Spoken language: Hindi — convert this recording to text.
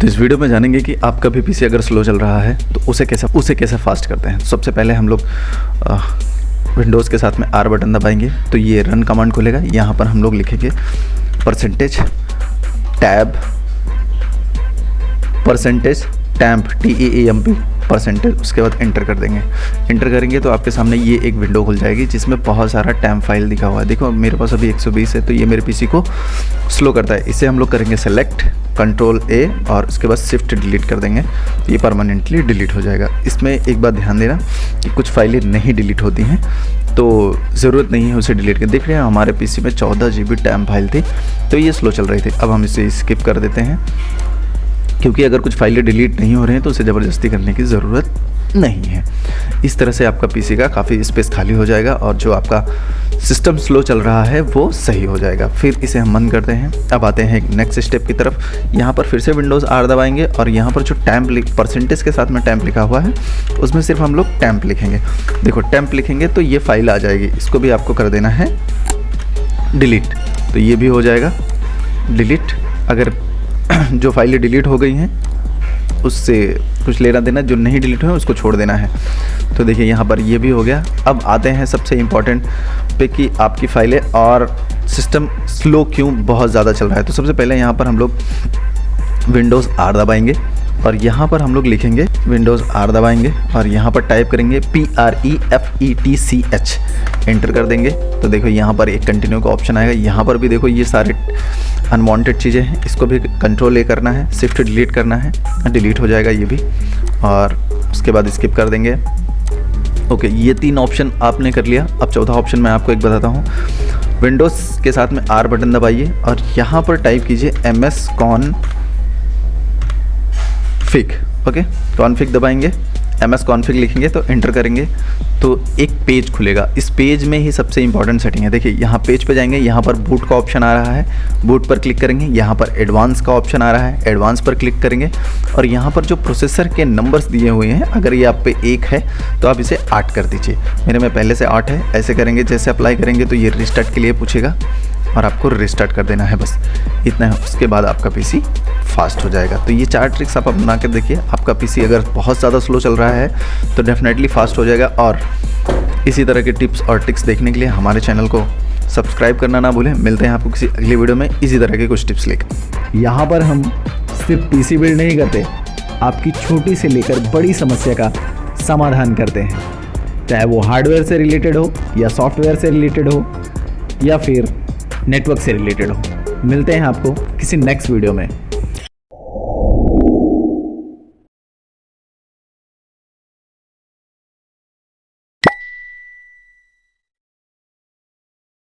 तो इस वीडियो में जानेंगे कि आपका भी पीसी अगर स्लो चल रहा है तो उसे कैसे फास्ट करते हैं। सबसे पहले हम लोग विंडोज़ के साथ में R बटन दबाएंगे तो ये रन कमांड खुलेगा। यहाँ पर हम लोग लिखेंगे परसेंटेज टैम्प TEAMP परसेंटेज, उसके बाद एंटर कर देंगे। एंटर करेंगे तो आपके सामने ये एक विंडो खुल जाएगी जिसमें बहुत सारा टैम्प फाइल दिखा हुआ है। देखो मेरे पास अभी 120 है तो ये मेरे पीसी को स्लो करता है। इसे हम लोग करेंगे सेलेक्ट, कंट्रोल A और उसके बाद शिफ्ट डिलीट कर देंगे, ये परमानेंटली डिलीट हो जाएगा। इसमें एक बात ध्यान देना कि कुछ फाइलें नहीं डिलीट होती हैं तो ज़रूरत नहीं है उसे डिलीट कर। देख रहे हैं हमारे पीसी में 14 GB टैम्प फाइल थी तो ये स्लो चल रही थी। अब हम इसे स्किप कर देते हैं क्योंकि अगर कुछ फाइलें डिलीट नहीं हो रही हैं तो उसे ज़बरदस्ती करने की ज़रूरत नहीं है। इस तरह से आपका पीसी का काफ़ी स्पेस खाली हो जाएगा और जो आपका सिस्टम स्लो चल रहा है वो सही हो जाएगा। फिर इसे हम बंद करते हैं। अब आते हैं नेक्स्ट स्टेप की तरफ। यहाँ पर फिर से विंडोज़ R दबाएंगे और यहाँ पर जो टैम्प परसेंटेज के साथ में टैम्प लिखा हुआ है उसमें सिर्फ हम लोग टैम्प लिखेंगे। देखो टैम्प लिखेंगे तो ये फाइल आ जाएगी, इसको भी आपको कर देना है डिलीट, तो ये भी हो जाएगा डिलीट। अगर जो फाइलें डिलीट हो गई हैं उससे कुछ लेना देना, जो नहीं डिलीट हुए उसको छोड़ देना है। तो देखिए यहाँ पर ये भी हो गया। अब आते हैं सबसे इम्पॉर्टेंट पे कि आपकी फाइलें और सिस्टम स्लो क्यों बहुत ज़्यादा चल रहा है। तो सबसे पहले यहाँ पर हम लोग विंडोज़ R दबाएंगे और यहाँ पर हम लोग लिखेंगे विंडोज़ R दबाएंगे और यहाँ पर टाइप करेंगे PREFETCH, एंटर कर देंगे तो देखो यहाँ पर एक कंटिन्यू का ऑप्शन आएगा। यहाँ पर भी देखो ये सारे अनवांटेड चीज़ें हैं, इसको भी कंट्रोल A करना है, शिफ्ट डिलीट करना है, डिलीट हो जाएगा ये भी। और उसके बाद स्किप कर देंगे। ओके, ये 3 ऑप्शन आपने कर लिया। अब चौथा ऑप्शन मैं आपको एक बताता हूँ। विंडोज़ के साथ में R बटन दबाइए और यहाँ पर टाइप कीजिए MS config। ओके, कॉन्फ़िग दबाएंगे, MS config लिखेंगे तो एंटर करेंगे तो एक पेज खुलेगा। इस पेज में ही सबसे इंपॉर्टेंट सेटिंग है। देखिए यहाँ पेज पे जाएंगे, यहाँ पर बूट का ऑप्शन आ रहा है, बूट पर क्लिक करेंगे। यहाँ पर एडवांस का ऑप्शन आ रहा है, एडवांस पर क्लिक करेंगे और यहाँ पर जो प्रोसेसर के नंबर्स दिए हुए हैं अगर ये आप पे 1 है तो आप इसे 8 कर दीजिए। मेरे में पहले से 8 है। ऐसे करेंगे, जैसे अप्लाई करेंगे तो ये रिस्टार्ट के लिए पूछेगा और आपको रिस्टार्ट कर देना है, बस इतना है। उसके बाद आपका पीसी फास्ट हो जाएगा। तो ये 4 ट्रिक्स आप अपना के देखिए। आपका पीसी अगर बहुत ज़्यादा स्लो चल रहा है तो डेफिनेटली फास्ट हो जाएगा। और इसी तरह के टिप्स और ट्रिक्स देखने के लिए हमारे चैनल को सब्सक्राइब करना ना भूलें। मिलते हैं आपको किसी अगली वीडियो में इसी तरह के कुछ टिप्स लेकर। यहाँ पर हम सिर्फ पीसी बिल्ड नहीं करते, आपकी छोटी से लेकर बड़ी समस्या का समाधान करते हैं, चाहे वो हार्डवेयर से रिलेटेड हो या सॉफ्टवेयर से रिलेटेड हो या फिर नेटवर्क से रिलेटेड हो। मिलते हैं आपको किसी नेक्स्ट वीडियो में।